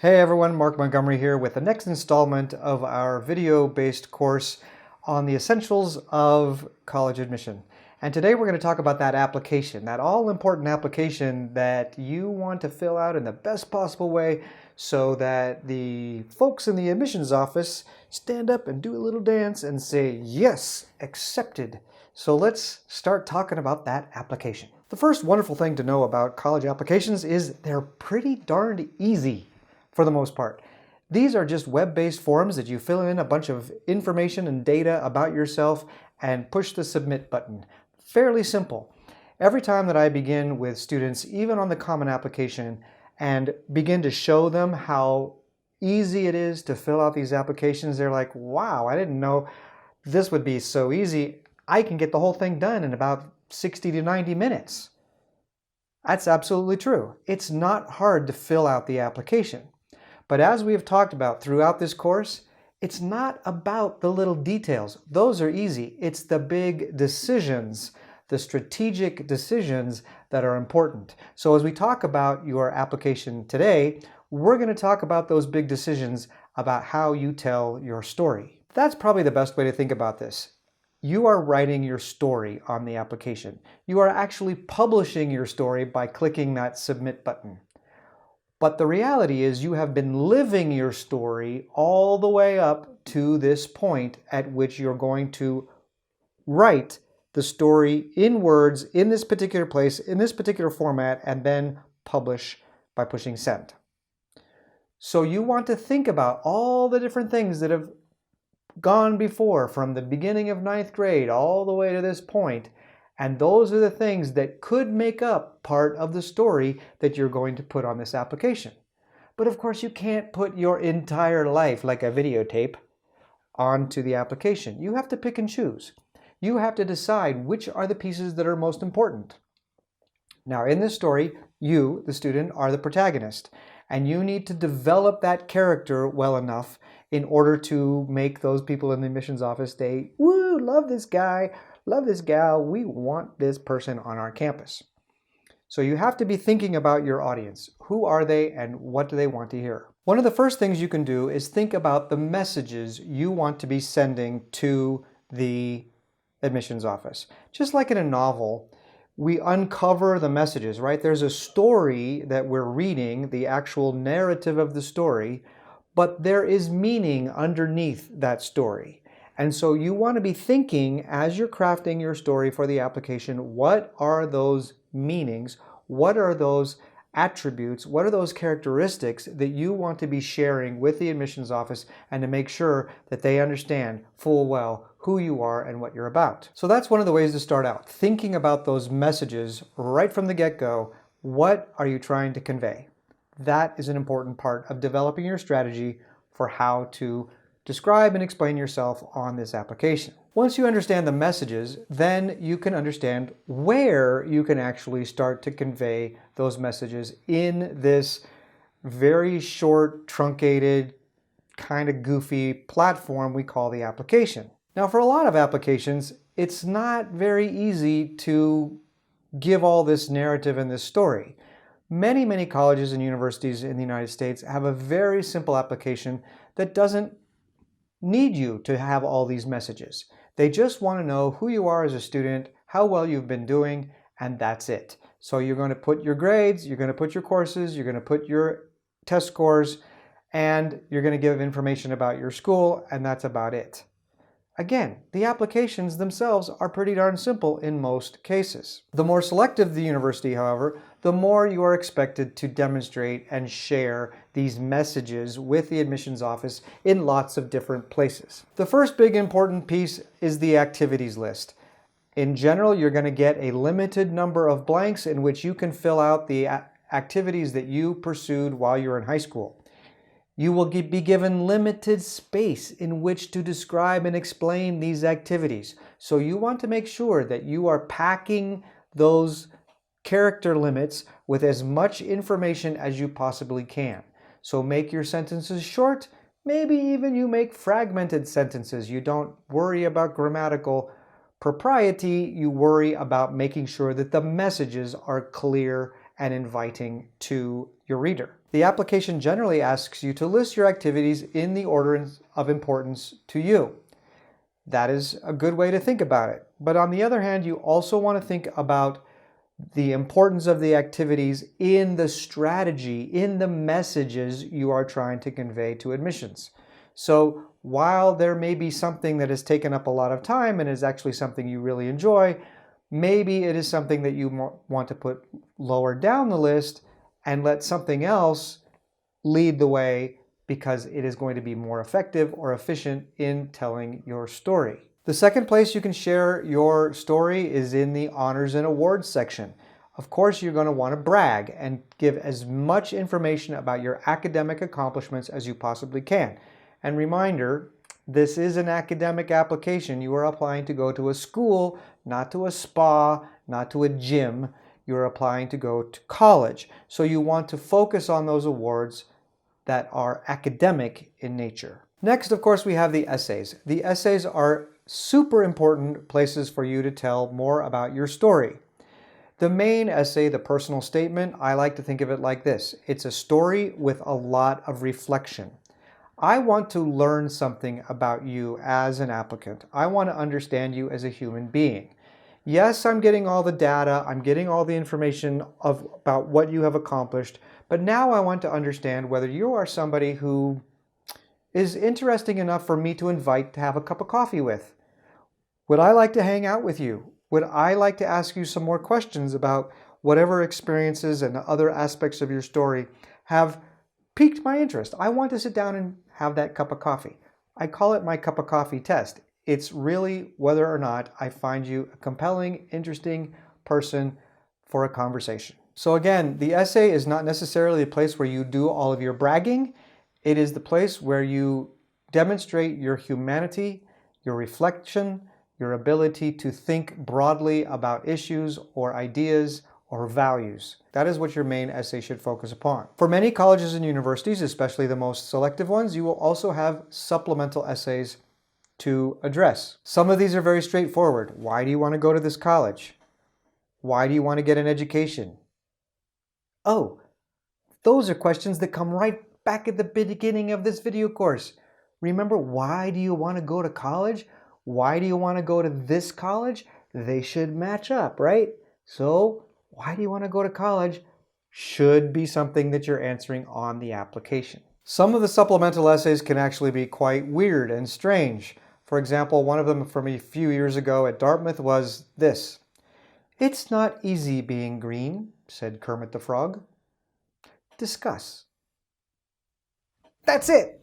Hey everyone, Mark Montgomery here with the next installment of our video-based course on the essentials of college admission. And today we're going to talk about that application, that all-important application that you want to fill out in the best possible way so that the folks in the admissions office stand up and do a little dance and say, yes, accepted. So let's start talking about that application. The first wonderful thing to know about college applications is they're pretty darned easy. For the most part. These are just web-based forms that you fill in a bunch of information and data about yourself and push the submit button. Fairly simple. Every time that I begin with students, even on the Common Application, and begin to show them how easy it is to fill out these applications, they're like, wow, I didn't know this would be so easy. I can get the whole thing done in about 60 to 90 minutes. That's absolutely true. It's not hard to fill out the application. But as we have talked about throughout this course, it's not about the little details. Those are easy. It's the big decisions, the strategic decisions that are important. So as we talk about your application today, we're going to talk about those big decisions about how you tell your story. That's probably the best way to think about this. You are writing your story on the application. You are actually publishing your story by clicking that submit button. But the reality is you have been living your story all the way up to this point at which you're going to write the story in words in this particular place, in this particular format, and then publish by pushing send. So you want to think about all the different things that have gone before from the beginning of ninth grade all the way to this point. And those are the things that could make up part of the story that you're going to put on this application. But of course, you can't put your entire life like a videotape onto the application. You have to pick and choose. You have to decide which are the pieces that are most important. Now, in this story, you, the student, are the protagonist. And you need to develop that character well enough in order to make those people in the admissions office say, woo, love this guy. Love this gal, we want this person on our campus. So you have to be thinking about your audience. Who are they and what do they want to hear? One of the first things you can do is think about the messages you want to be sending to the admissions office. Just like in a novel, we uncover the messages, right? There's a story that we're reading, the actual narrative of the story, but there is meaning underneath that story. And so you want to be thinking as you're crafting your story for the application, what are those meanings? What are those attributes? What are those characteristics that you want to be sharing with the admissions office and to make sure that they understand full well who you are and what you're about? So that's one of the ways to start out, thinking about those messages right from the get-go. What are you trying to convey? That is an important part of developing your strategy for how to describe and explain yourself on this application. Once you understand the messages, then you can understand where you can actually start to convey those messages in this very short, truncated, kind of goofy platform we call the application. Now, for a lot of applications, it's not very easy to give all this narrative and this story. Many colleges and universities in the United States have a very simple application that doesn't need you to have all these messages. They just want to know who you are as a student, how well you've been doing, and that's it. So you're going to put your grades, you're going to put your courses, you're going to put your test scores, and you're going to give information about your school, and that's about it. Again, the applications themselves are pretty darn simple in most cases. The more selective the university, however, the more you are expected to demonstrate and share these messages with the admissions office in lots of different places. The first big important piece is the activities list. In general, you're going to get a limited number of blanks in which you can fill out the activities that you pursued while you're in high school. You will be given limited space in which to describe and explain these activities. So you want to make sure that you are packing those character limits with as much information as you possibly can. So make your sentences short. Maybe even you make fragmented sentences. You don't worry about grammatical propriety. You worry about making sure that the messages are clear and inviting to your reader. The application generally asks you to list your activities in the order of importance to you. That is a good way to think about it. But on the other hand, you also want to think about the importance of the activities in the strategy, in the messages you are trying to convey to admissions. So while there may be something that has taken up a lot of time and is actually something you really enjoy, maybe it is something that you want to put lower down the list and let something else lead the way because it is going to be more effective or efficient in telling your story. The second place you can share your story is in the honors and awards section. Of course, you're going to want to brag and give as much information about your academic accomplishments as you possibly can. And reminder, this is an academic application. You are applying to go to a school, not to a spa, not to a gym. You're applying to go to college. So you want to focus on those awards that are academic in nature. Next, of course, we have the essays. The essays are super important places for you to tell more about your story. The main essay, the personal statement, I like to think of it like this. It's a story with a lot of reflection. I want to learn something about you as an applicant. I want to understand you as a human being. Yes, I'm getting all the data, I'm getting all the information about what you have accomplished, but now I want to understand whether you are somebody who is interesting enough for me to invite to have a cup of coffee with. Would I like to hang out with you? Would I like to ask you some more questions about whatever experiences and other aspects of your story have piqued my interest? I want to sit down and have that cup of coffee. I call it my cup of coffee test. It's really whether or not I find you a compelling, interesting person for a conversation. So again, the essay is not necessarily a place where you do all of your bragging. It is the place where you demonstrate your humanity, your reflection, your ability to think broadly about issues or ideas or values. That is what your main essay should focus upon. For many colleges and universities, especially the most selective ones, you will also have supplemental essays to address. Some of these are very straightforward. Why do you want to go to this college? Why do you want to get an education? Oh, those are questions that come right back at the beginning of this video course. Remember, why do you want to go to college? Why do you want to go to this college? They should match up, right? So, why do you want to go to college should be something that you're answering on the application. Some of the supplemental essays can actually be quite weird and strange. For example, one of them from a few years ago at Dartmouth was this. "It's not easy being green," said Kermit the Frog. Discuss. That's it.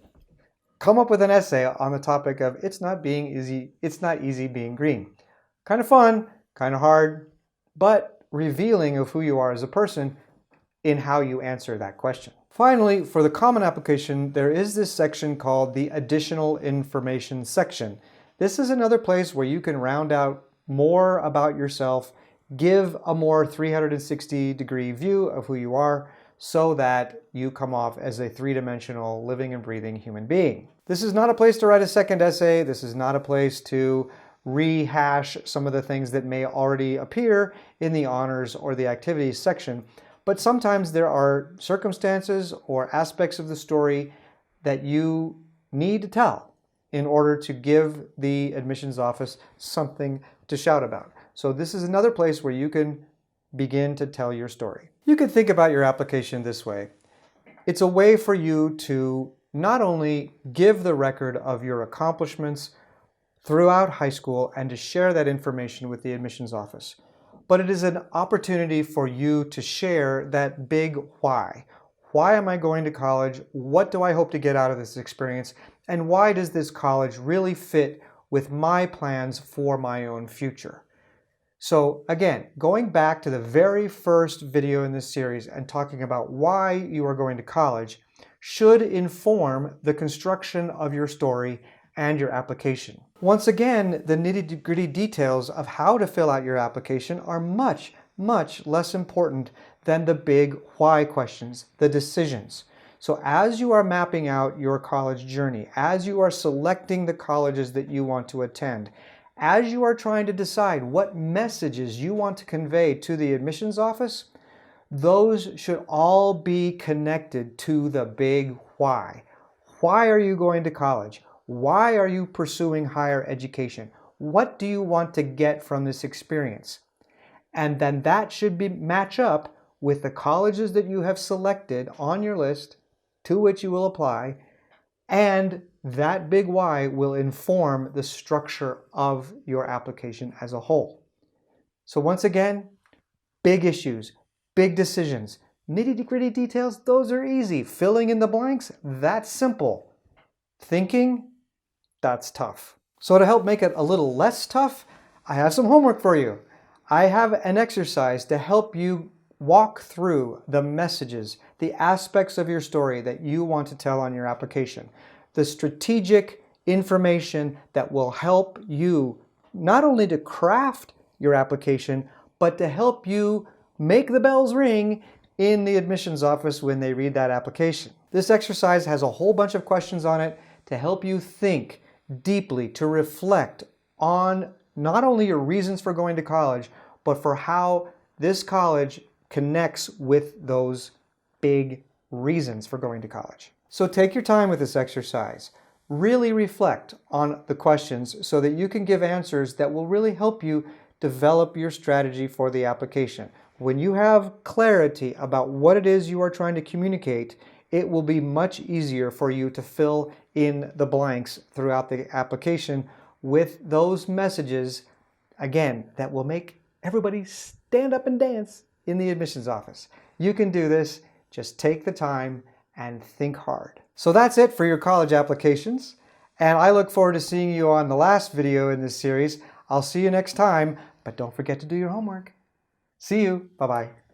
Come up with an essay on the topic of it's not easy being green. Kind of fun, kind of hard, but revealing of who you are as a person in how you answer that question. Finally, for the common application, there is this section called the additional information section. This is another place where you can round out more about yourself, give a more 360-degree view of who you are, so that you come off as a three-dimensional living and breathing human being. This is not a place to write a second essay. This is not a place to rehash some of the things that may already appear in the honors or the activities section. But sometimes there are circumstances or aspects of the story that you need to tell in order to give the admissions office something to shout about. So this is another place where you can begin to tell your story. You can think about your application this way. It's a way for you to not only give the record of your accomplishments throughout high school and to share that information with the admissions office, but it is an opportunity for you to share that big why. Why am I going to college? What do I hope to get out of this experience? And why does this college really fit with my plans for my own future? So again, going back to the very first video in this series and talking about why you are going to college should inform the construction of your story and your application. Once again, the nitty-gritty details of how to fill out your application are much, much less important than the big why questions, the decisions. So as you are mapping out your college journey, as you are selecting the colleges that you want to attend, as you are trying to decide what messages you want to convey to the admissions office, those should all be connected to the big why. Why are you going to college? Why are you pursuing higher education? What do you want to get from this experience? And then that should match up with the colleges that you have selected on your list to which you will apply, and that big why will inform the structure of your application as a whole. So once again, big issues, big decisions, nitty-gritty details, those are easy. Filling in the blanks, that's simple. Thinking, that's tough. So to help make it a little less tough, I have some homework for you. I have an exercise to help you walk through the messages, the aspects of your story that you want to tell on your application. The strategic information that will help you not only to craft your application, but to help you make the bells ring in the admissions office when they read that application. This exercise has a whole bunch of questions on it to help you think deeply, to reflect on not only your reasons for going to college, but for how this college connects with those big reasons for going to college. So take your time with this exercise. Really reflect on the questions so that you can give answers that will really help you develop your strategy for the application. When you have clarity about what it is you are trying to communicate, it will be much easier for you to fill in the blanks throughout the application with those messages, again, that will make everybody stand up and dance in the admissions office. You can do this. Just take the time and think hard. So that's it for your college applications, and I look forward to seeing you on the last video in this series. I'll see you next time, but don't forget to do your homework. See you. Bye-bye.